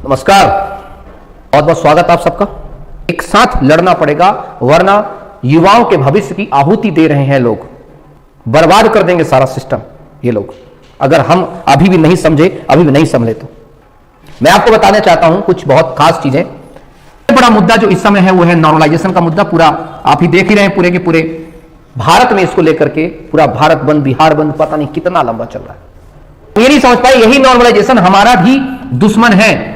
नमस्कार, बहुत बहुत स्वागत आप सबका। एक साथ लड़ना पड़ेगा, वरना युवाओं के भविष्य की आहुति दे रहे हैं लोग, बर्बाद कर देंगे सारा सिस्टम ये लोग, अगर हम अभी भी नहीं समझे, अभी भी नहीं संभले तो। मैं आपको बताना चाहता हूं कुछ बहुत खास चीजें। बड़ा मुद्दा जो इस समय है वो है नॉर्मलाइजेशन का मुद्दा। पूरा आप ही देख ही रहे हैं, पूरे के पूरे भारत में इसको लेकर के पूरा भारत बंद, बिहार बंद, पता नहीं कितना लंबा चल रहा है। ये नहीं समझ पाए यही नॉर्मलाइजेशन हमारा भी दुश्मन है।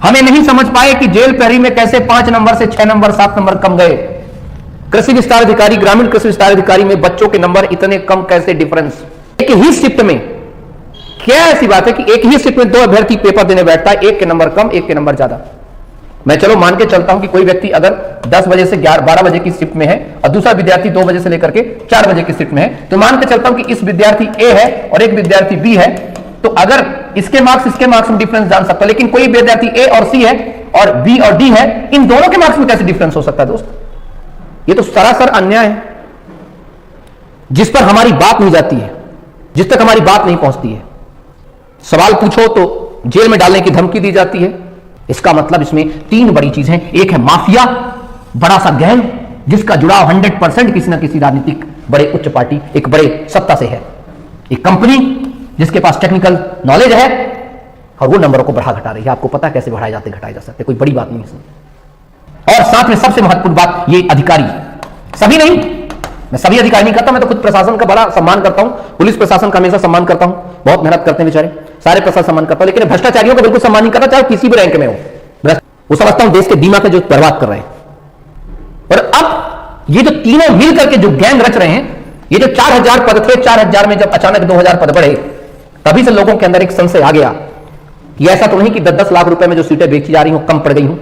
हमें नहीं समझ पाए कि जेल प्रहरी में कैसे 5 नंबर से 6 नंबर 7 नंबर कम गए। कृषि विस्तार अधिकारी, ग्रामीण कृषि विस्तार अधिकारी में बच्चों के नंबर इतने कम कैसे, डिफरेंस एक ही शिफ्ट में। क्या ऐसी बात है कि एक ही शिफ्ट में 2 अभ्यर्थी पेपर देने बैठता है, एक के नंबर कम, एक के नंबर ज्यादा। मैं चलो मान के चलता हूं कि कोई व्यक्ति अगर 10 बजे से 12 बजे की शिफ्ट में है और दूसरा विद्यार्थी 2 बजे से लेकर के 4 बजे की शिफ्ट में है, तो मान के चलता हूं कि इस विद्यार्थी ए है और एक विद्यार्थी बी है, तो अगर इसके मार्क्स में डिफरेंस जान सकता है, लेकिन कोई विद्यार्थी ए और सी है और बी और डी है, इन दोनों के मार्क्स में कैसे डिफरेंस हो सकता है दोस्त? ये तो सरासर अन्याय है, जिस पर हमारी बात नहीं जाती है, जिस तक हमारी बात नहीं पहुंचती है। सवाल पूछो तो जेल में डालने की धमकी दी जाती है। इसका मतलब इसमें 3 बड़ी चीजें हैं। एक है माफिया, बड़ा सा गैंग जिसका जुड़ाव 100% किसी ना किसी राजनीतिक बड़े उच्च पार्टी, एक बड़े सत्ता से है। एक कंपनी जिसके पास टेक्निकल नॉलेज है और वो नंबरों को बढ़ा घटा रही है। आपको पता है कैसे बढ़ाए जाते, घटाए जा सकते, कोई बड़ी बात नहीं इसमें। और साथ में सबसे महत्वपूर्ण बात, ये अधिकारी, सभी नहीं, मैं सभी अधिकारी नहीं करता, मैं तो खुद प्रशासन का बड़ा सम्मान करता हूं, पुलिस प्रशासन का हमेशा सम्मान करता हूं, बहुत मेहनत करते हैं बेचारे, सारे प्रशासन सम्मान करता हूं, लेकिन भ्रष्टाचारियों को बिल्कुल सम्मान नहीं करता, चाहे किसी भी रैंक में हो। वो समझता हूं देश के दिमाग जो बर्बाद कर रहे हैं। और अब ये जो तीनों मिल करके जो गैंग रच रहे हैं, ये जो 4000 पद थे, 4000 में जब अचानक 2000 पद बढ़े, तभी से लोगों के अंदर एक संशय आ गया कि ऐसा तो नहीं कि 10-10 लाख रुपए में जो सीटें बेची जा रही हो कम पड़ गई हूं।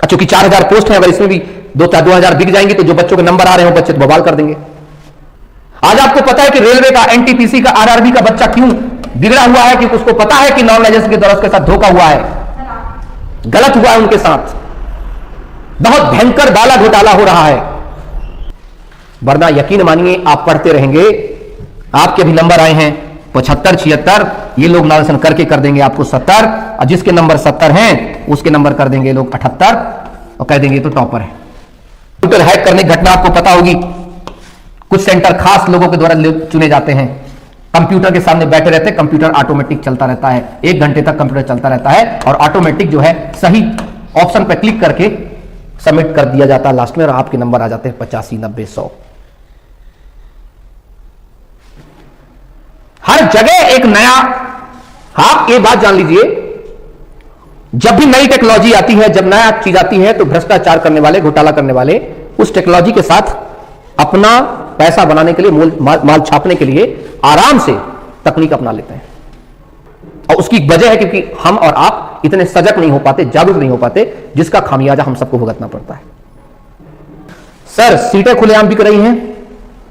क्योंकि 4000 पोस्ट हैं, अगर इसमें भी 2000 बिक जाएंगे तो जो बच्चों के नंबर आ रहे हो बच्चे तो बवाल कर देंगे। आज आपको पता है कि रेलवे का, एनटीपीसी का, आरआरबी का बच्चा क्यों बिगड़ा हुआ है? क्योंकि उसको पता है कि नॉर्मलाइजेशन के दौरान उसके साथ धोखा हुआ है, गलत हुआ है उनके साथ, बहुत भयंकर दाला घोटाला हो रहा है। वरना यकीन मानिए आप पढ़ते रहेंगे, आपके भी नंबर आए हैं 75, 76, ये लोग नॉर्मलाइजेशन करके कर देंगे आपको 70, और जिसके नंबर 70 हैं उसके नंबर कर देंगे लोग 78 और कह देंगे तो टॉपर है। कंप्यूटर हैक करने की घटना आपको पता होगी। कुछ सेंटर खास लोगों के द्वारा चुने जाते हैं, कंप्यूटर के सामने बैठे रहते हैं, कंप्यूटर ऑटोमेटिक चलता रहता है, 1 घंटे तक कंप्यूटर चलता रहता है और ऑटोमेटिक जो है सही ऑप्शन पर क्लिक करके सबमिट कर दिया जाता है लास्ट में, और आपके नंबर आ जाते हैं 85, 90, 100। हर जगह एक नया, आप ये बात जान लीजिए, जब भी नई टेक्नोलॉजी आती है, जब नया चीज आती है, तो भ्रष्टाचार करने वाले, घोटाला करने वाले उस टेक्नोलॉजी के साथ अपना पैसा बनाने के लिए, माल छापने के लिए आराम से तकनीक अपना लेते हैं। और उसकी वजह है क्योंकि हम और आप इतने सजग नहीं हो पाते, जागरूक नहीं हो पाते, जिसका खामियाजा हम सबको भुगतना पड़ता है। सर, सीटें खुलेआम बिक रही हैं,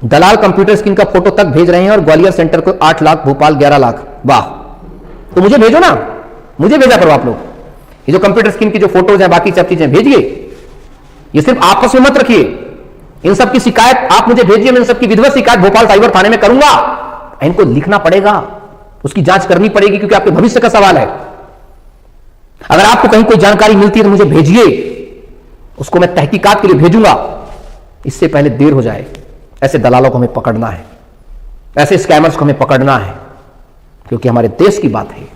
दलाल कंप्यूटर स्क्रीन का फोटो तक भेज रहे हैं, और ग्वालियर सेंटर को 8 लाख, भोपाल 11 लाख। वाह, तो मुझे भेजो ना, मुझे भेजा करो आप लोग। ये जो कंप्यूटर स्क्रीन की जो फोटोज हैं, बाकी सब चीजें भेजिए, ये सिर्फ आपस में मत रखिए। इन सब की शिकायत आप मुझे भेजिए, मैं इन सब की विधिवत शिकायत भोपाल साइबर थाने में करूंगा। इनको लिखना पड़ेगा, उसकी जांच करनी पड़ेगी, क्योंकि आपके भविष्य का सवाल है। अगर आपको कहीं कोई जानकारी मिलती है तो मुझे भेजिए, उसको मैं तहकीकात के लिए भेजूंगा, इससे पहले देर हो जाए। ऐसे दलालों को हमें पकड़ना है, ऐसे स्कैमर्स को हमें पकड़ना है, क्योंकि हमारे देश की बात है।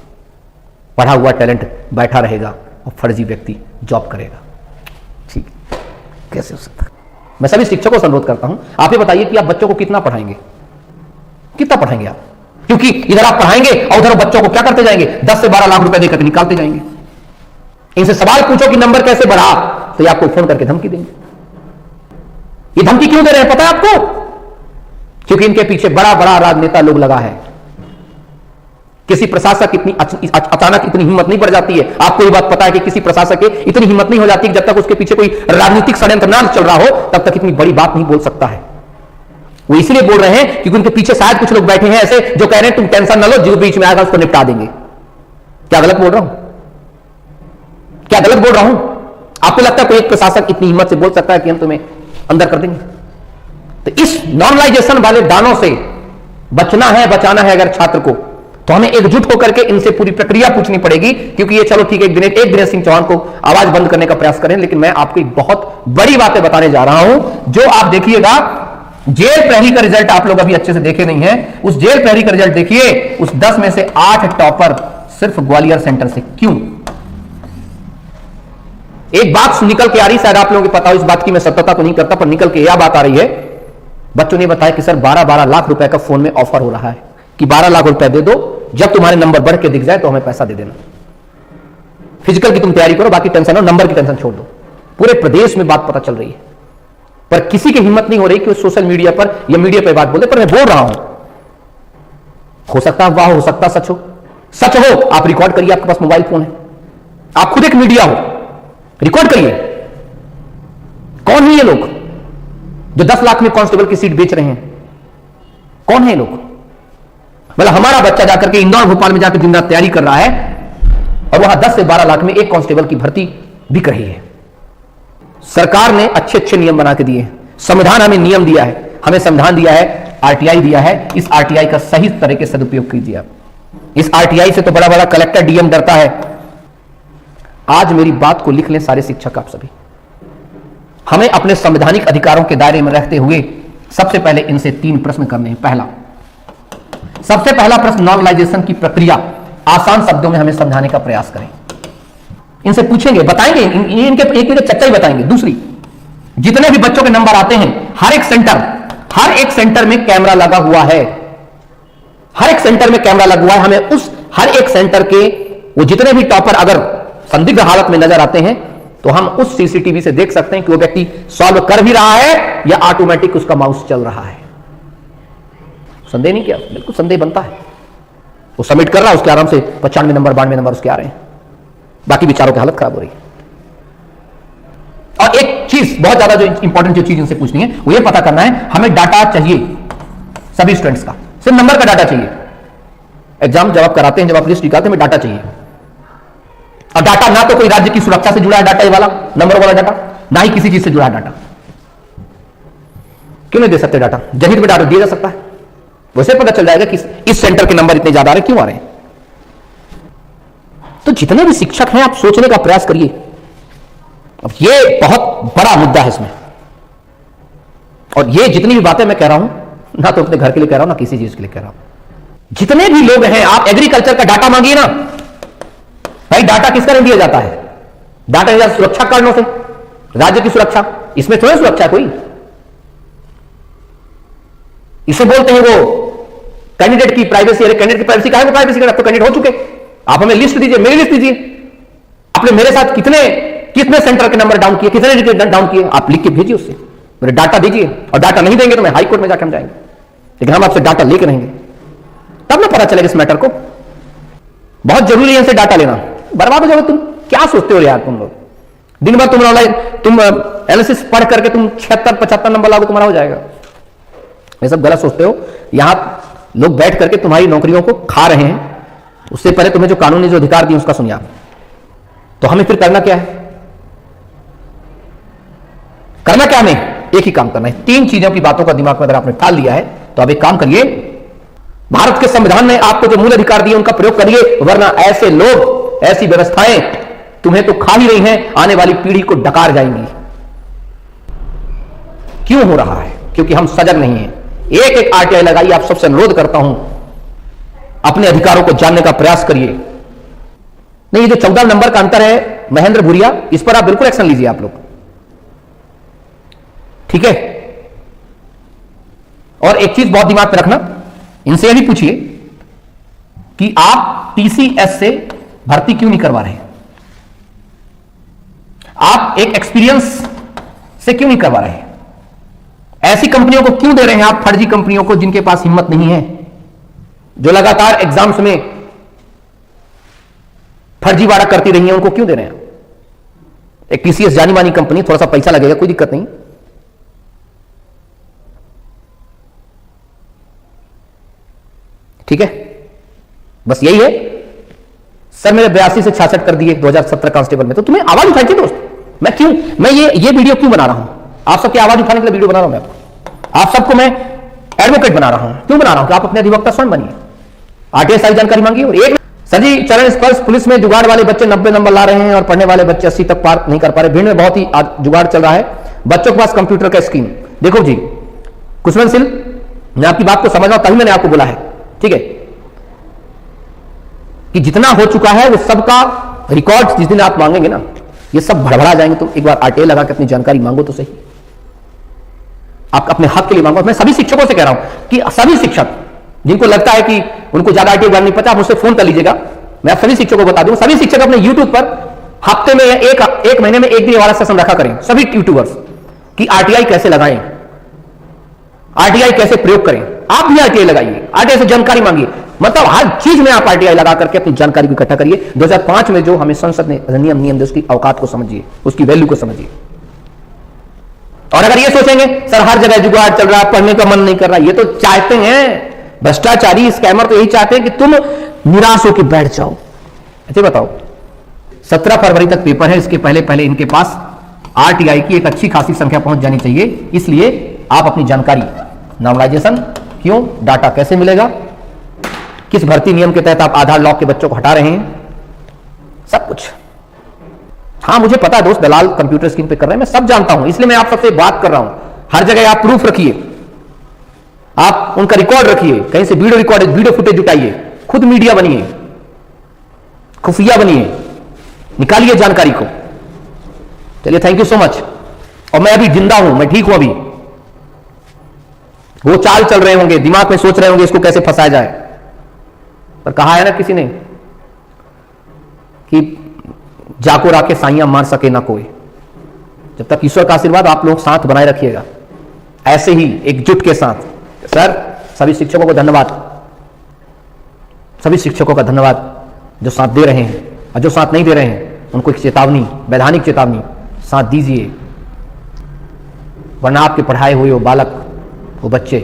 पढ़ा हुआ टैलेंट बैठा रहेगा और फर्जी व्यक्ति जॉब करेगा, ठीक कैसे हो सकता है? मैं सभी शिक्षकों से अनुरोध करता हूं, आप ये बताइए कि आप बच्चों को कितना पढ़ाएंगे, कितना पढ़ाएंगे आप? क्योंकि इधर आप पढ़ाएंगे और उधर बच्चों को क्या करते जाएंगे, 10 से 12 लाख रुपए देकर निकालते जाएंगे। इनसे सवाल पूछो कि नंबर कैसे बढ़ा, तो ये आपको फोन करके धमकी देंगे। ये धमकी क्यों दे रहे हैं पता है आपको? क्योंकि इनके पीछे बड़ा बड़ा राजनेता लोग लगा है। किसी प्रशासक अचानक इतनी हिम्मत नहीं बढ़ जाती है। आपको ये बात पता है कि किसी प्रशासक की इतनी हिम्मत नहीं हो जाती कि जब तक उसके पीछे कोई राजनीतिक षड्यंत्र ना चल रहा हो तब तक इतनी बड़ी बात नहीं बोल सकता है। वो इसलिए बोल रहे हैं क्योंकि उनके पीछे शायद कुछ लोग बैठे हैं ऐसे जो कह रहे हैं तुम टेंशन ना लो, जो बीच में आएगा उसको निपटा देंगे। क्या गलत बोल रहा हूं? क्या गलत बोल रहा हूं? आपको लगता है कोई एक प्रशासक इतनी हिम्मत से बोल सकता है कि हम तुम्हें अंदर कर देंगे? तो इस नॉर्मलाइजेशन वाले दानों से बचना है, बचाना है अगर छात्र को, तो हमें एकजुट होकर के इनसे पूरी प्रक्रिया पूछनी पड़ेगी, क्योंकि ये चलो ठीक है एक दिनेश सिंह चौहान को आवाज बंद करने का प्रयास करें, लेकिन मैं आपको एक बहुत बड़ी बातें बताने जा रहा हूं जो आप देखिएगा। जेल प्रहरी का रिजल्ट आप लोग अभी अच्छे से देखे नहीं है, उस जेल प्रहरी का रिजल्ट देखिए, उस 10 में से 8 टॉपर सिर्फ ग्वालियर सेंटर से। क्यों? एक बात निकल के आ रही, शायद आप लोगों को पता हो, इस बात की मैं सत्यता तो नहीं करता, पर निकल के यह बात आ रही है, बच्चों ने बताया कि सर 12-12 लाख रुपए का फोन में ऑफर हो रहा है कि 12 लाख रुपए दे दो, जब तुम्हारे नंबर बढ़ के दिख जाए तो हमें पैसा दे देना। फिजिकल की तुम तैयारी करो, बाकी टेंशन हो, नंबर की टेंशन छोड़ दो। पूरे प्रदेश में बात पता चल रही है, पर किसी की हिम्मत नहीं हो रही कि वो सोशल मीडिया पर या मीडिया पर बात बोले। पर मैं बोल रहा हूं, हो सकता वाह, हो सकता सच हो। सच हो आप रिकॉर्ड करिए, आपके पास मोबाइल फोन है, आप खुद एक मीडिया हो, रिकॉर्ड करिए। कौन है ये लोग जो 10 लाख में कांस्टेबल की सीट बेच रहे हैं? कौन है ये लोग? मतलब हमारा बच्चा जाकर के इंदौर भोपाल में जाकर दिन रात तैयारी कर रहा है और वहां 10 से 12 लाख में एक कांस्टेबल की भर्ती बिक रही है। सरकार ने अच्छे अच्छे नियम बना के दिए हैं, संविधान हमें नियम दिया है, हमें संविधान दिया है, आरटीआई दिया है। इस आरटीआई का सही तरह के सदुपयोग कीजिए आप। इस आरटीआई से तो बड़ा बड़ा कलेक्टर डीएम डरता है। आज मेरी बात को लिख लें सारे शिक्षक, आप सभी, हमें अपने संवैधानिक अधिकारों के दायरे में रहते हुए सबसे पहले इनसे 3 प्रश्न करने हैं। सबसे पहला प्रश्न, नॉर्मलाइजेशन की प्रक्रिया आसान शब्दों में हमें समझाने का प्रयास करें। इनसे पूछेंगे, बताएंगे, इनके एक चर्चा ही बताएंगे। दूसरी, जितने भी बच्चों के नंबर आते हैं, हर एक सेंटर में कैमरा लगा हुआ है, हर एक सेंटर में कैमरा लगा हुआ है। हमें उस हर एक सेंटर के वो जितने भी टॉपर अगर संदिग्ध हालत में नजर आते हैं तो हम उस सीसीटीवी से देख सकते हैं कि वो व्यक्ति सॉल्व कर भी रहा है या ऑटोमेटिक उसका माउस चल रहा है। संदेह नहीं किया, बिल्कुल संदेह बनता है। वो सबमिट कर रहा है, उसके आराम से 95 नंबर 92 नंबर उसके आ रहे हैं, बाकी बेचारों की हालत खराब हो रही है। और एक चीज बहुत ज्यादा जो इंपॉर्टेंट जो चीज इनसे पूछनी है वो ये पता करना है, हमें डाटा चाहिए सभी स्टूडेंट्स का, सिर्फ नंबर का डाटा चाहिए। एग्जाम जब आप कराते हैं, जब आप लिस्ट निकालते हैं, हमें डाटा चाहिए। और डाटा ना तो कोई राज्य की सुरक्षा से जुड़ा है डाटा, ये वाला नंबर वाला डाटा, ना ही किसी चीज से जुड़ा है डाटा। क्यों नहीं दे सकते डाटा? जनहित में डाटा दिया जा सकता है, वैसे पता चल जाएगा कि इस सेंटर के नंबर इतने ज्यादा आ रहे, क्यों आ रहे हैं। तो जितने भी शिक्षक हैं, आप सोचने का प्रयास करिए। अब ये बहुत बड़ा मुद्दा है इसमें, और ये जितनी भी बातें मैं कह रहा हूं, ना तो अपने घर के लिए कह रहा हूं, ना किसी चीज के लिए कह रहा हूं। जितने भी लोग हैं, आप एग्रीकल्चर का डाटा मांगिए ना, भाई डाटा किस तरह दिया जाता है? डाटा दिया सुरक्षा कारणों से, राज्य की सुरक्षा, इसमें थोड़ी सुरक्षा कोई। इसे बोलते हैं वो कैंडिडेट की प्राइवेसी। अरे कैंडिडेट की प्राइवेसी का है, वो प्राइवेसी का, तो कैंडिडेट हो चुके, आप हमें लिस्ट दीजिए, मेरी लिस्ट दीजिए, आपने मेरे साथ कितने सेंटर के नंबर डाउन किए, कितने डाउन किए, आप लिख के भेजिए, उससे मेरे डाटा दीजिए। और डाटा नहीं देंगे तो मैं हाई कोर्ट में जाकर हम जाएंगे, लेकिन हम आपसे डाटा लेके रहेंगे, तब ना पता चलेगा इस मैटर को। बहुत जरूरी है इनसे डाटा लेना। बर्बाद हो जाओगे तुम, क्या सोचते हो यार तुम लोग? दिन भर तुम एनालिसिस पढ़ करके तुम 76-75 नंबर लाओगे, तुम्हारा हो जाएगा। ये सब गलत सोचते हो। यहां लोग बैठ करके तुम्हारी नौकरियों को खा रहे हैं, उससे पहले तुम्हें जो कानूनी जो अधिकार दिए उसका सुनिए आप। तो हमें फिर करना क्या है? करना क्या? हमें एक ही काम करना है। 3 चीजों की बातों का दिमाग में अगर आपने टाल लिया है तो अब एक काम करिए, भारत के संविधान ने आपको जो मूल अधिकार दिए उनका प्रयोग करिए, वरना ऐसे लोग, ऐसी व्यवस्थाएं तुम्हें तो खा ही रही हैं, आने वाली पीढ़ी को डकार जाएंगी। क्यों हो रहा है? क्योंकि हम सजग नहीं हैं। एक एक आरटीआई लगाइए, आप सबसे अनुरोध करता हूं, अपने अधिकारों को जानने का प्रयास करिए। नहीं, ये जो 14 नंबर का अंतर है महेंद्र भूरिया, इस पर आप बिल्कुल एक्शन लीजिए आप लोग, ठीक है? और एक चीज बहुत दिमाग में रखना, इनसे यह भी पूछिए कि आप टीसीएस से भर्ती क्यों नहीं करवा रहे? आप एक एक्सपीरियंस से क्यों नहीं करवा रहे? ऐसी कंपनियों को क्यों दे रहे हैं आप, फर्जी कंपनियों को जिनके पास हिम्मत नहीं है, जो लगातार एग्जाम्स में फर्जीवाड़ा करती रही है, उनको क्यों दे रहे हैं? एक टीसीएस जानी मानी कंपनी, थोड़ा सा पैसा लगेगा, कोई दिक्कत नहीं, ठीक है? बस यही है। सर मेरे 82 से 66 कर दिए 2017 कांस्टेबल में, तो तुम्हें आवाज उठाई थी दोस्त। मैं ये वीडियो क्यों बना रहा हूं? आप सबकी आवाज उठाने के लिए वीडियो बना रहा हूं। मैं आप सबको मैं एडवोकेट बना रहा हूं। क्यों बना रहा हूं? कि आप अपने अधिवक्ता स्वयं बनिए, आरटीआई सारी जानकारी मांगी। और एक सर जी, चरण स्पर्श पुलिस में जुगाड़ वाले बच्चे 90 नंबर ला रहे हैं और पढ़ने वाले बच्चे 80 तक पार नहीं कर पा रहे। भीड़ में बहुत ही जुगाड़ चल रहा है। बच्चों के पास कंप्यूटर का स्कीम। देखो जी कुशवंत सिंह, मैं आपकी बात को समझ रहा हूं, तभी मैंने आपको बोला है, ठीक है, कि जितना हो चुका है वो सबका रिकॉर्ड जिस दिन आप मांगेंगे ना, ये सब भड़बड़ा जाएंगे। तो एक बार आरटीआई लगा के अपनी जानकारी मांगो तो सही। आप अपने हक के लिए मांगो। मैं सभी शिक्षकों से कह रहा हूं कि सभी शिक्षक जिनको लगता है कि उनको ज्यादा आरटीआई नहीं पता, आप मुझसे फोन कर लीजिएगा। मैं आप सभी शिक्षकों को बता दूं, सभी शिक्षक अपने यूट्यूब पर हफ्ते में एक महीने में एक दिन वाला सेशन रखा करें, सभी यूट्यूबर्स, कि आरटीआई कैसे लगाएं, आरटीआई कैसे प्रयोग करें। आप भी आरटीआई लगाइए, आरटीआई से जानकारी मांगिए। मतलब हर चीज में आप आरटीआई लगा करके अपनी जानकारी को इकट्ठा करिए। 2005 में जो हमें संसद ने नियम दिए उसकी औकात को समझिए, उसकी वैल्यू को समझिए। और अगर ये सोचेंगे सर हर जगह जुगाड़ चल रहा है, पढ़ने का मन नहीं कर रहा, ये तो चाहते हैं भ्रष्टाचारी स्कैमर, तो यही चाहते हैं कि तुम निराश होकर बैठ जाओ। अच्छा बताओ, 17 फरवरी तक पेपर है, इसके पहले पहले इनके पास आरटीआई की एक अच्छी खासी संख्या पहुंच जानी चाहिए। इसलिए आप अपनी जानकारी, नॉर्मलाइजेशन क्यों, डाटा कैसे मिलेगा, किस भर्ती नियम के तहत आप आधार लॉक के बच्चों को हटा रहे हैं, सब कुछ। हाँ मुझे पता है दोस्त, दलाल कंप्यूटर स्क्रीन पे कर रहे हैं, मैं सब जानता हूं, इसलिए मैं आप सबसे बात कर रहा हूं। हर जगह आप प्रूफ रखिए, आप उनका रिकॉर्ड रखिए, कहीं से वीडियो रिकॉर्ड, वीडियो फुटेज जुटाइए, खुद मीडिया बनिए, खुफिया बनिए, निकालिए जानकारी को। चलिए थैंक यू सो मच। और मैं अभी जिंदा हूं, मैं ठीक हूं। अभी वो चाल चल रहे होंगे, दिमाग में सोच रहे होंगे इसको कैसे फंसाया जाए, पर कहा है ना किसी ने कि जाको राके साइयां मार सके ना कोई। जब तक ईश्वर का आशीर्वाद, आप लोग साथ बनाए रखिएगा ऐसे ही एकजुट के साथ। सर सभी शिक्षकों को धन्यवाद, सभी शिक्षकों का धन्यवाद जो साथ दे रहे हैं, और जो साथ नहीं दे रहे हैं उनको एक चेतावनी, वैधानिक चेतावनी, साथ दीजिए। वरना आपके पढ़ाए हुए वो बालक, वो बच्चे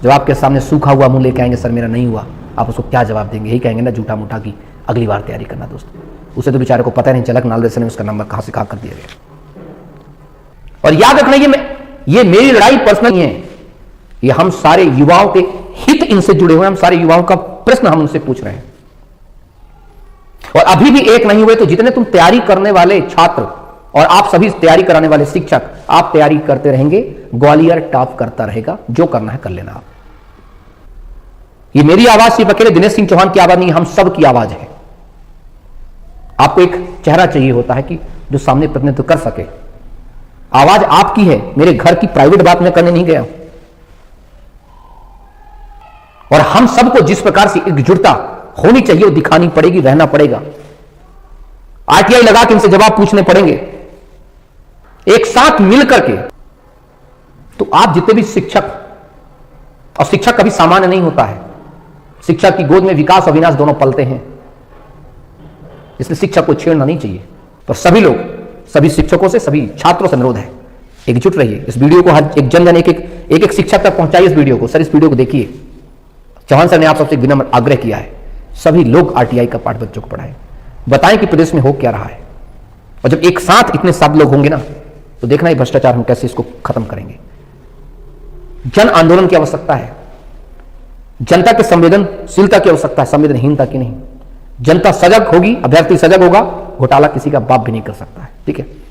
जब आपके सामने सूखा हुआ मुंह लेके आएंगे, सर मेरा नहीं हुआ, आप उसको क्या जवाब देंगे? यही कहेंगे ना झूठा मूठा की अगली बार तैयारी करना। दोस्त उसे तो बेचारे को पता नहीं चला नालदेशन में उसका नंबर कहां से कहां कर दिया गया। और याद रखना, ये मेरी लड़ाई पर्सनल नहीं है, ये हम सारे युवाओं के हित इनसे जुड़े हुए, हम सारे युवाओं का प्रश्न हम उनसे पूछ रहे हैं। और अभी भी एक नहीं हुए तो जितने तुम तैयारी करने वाले छात्र और आप सभी तैयारी कराने वाले शिक्षक, आप तैयारी करते रहेंगे, ग्वालियर टॉप करता रहेगा। जो करना है कर लेना आप। ये मेरी आवाज सिर्फ अकेले दिनेश सिंह चौहान की आवाज नहीं, हम सब की आवाज है। आपको एक चेहरा चाहिए होता है कि जो सामने प्रतिनिधित्व कर सके। आवाज आपकी है, मेरे घर की प्राइवेट बात मैं करने नहीं गया। और हम सबको जिस प्रकार से एकजुटता होनी चाहिए वो दिखानी पड़ेगी, रहना पड़ेगा। आरटीआई लगा के इनसे जवाब पूछने पड़ेंगे, एक साथ मिलकर के। तो आप जितने भी शिक्षक, और शिक्षक कभी सामान्य नहीं होता है, शिक्षक की गोद में विकास और विनाश दोनों पलते हैं, इसलिए शिक्षक को छेड़ना नहीं चाहिए। तो सभी लोग, सभी शिक्षकों से, सभी छात्रों से अनुरोध है, एकजुट रहिए। इस वीडियो को हर एक जन एक शिक्षक तक पहुंचाइए इस वीडियो को। सर इस वीडियो को देखिए, चौहान सर ने आप सबसे विनम्र आग्रह किया है, सभी लोग आरटीआई का पाठ बच्चों को पढ़ाएं, बताएं कि प्रदेश में हो क्या रहा है। और जब एक साथ इतने सब लोग होंगे ना, तो देखना ही भ्रष्टाचार हम कैसे इसको खत्म करेंगे। जन आंदोलन की आवश्यकता है, जनता की संवेदनशीलता की आवश्यकता है, संवेदनहीनता की नहीं। जनता सजग होगी, अभ्यर्थी सजग होगा, घोटाला किसी का बाप भी नहीं कर सकता है। ठीक है।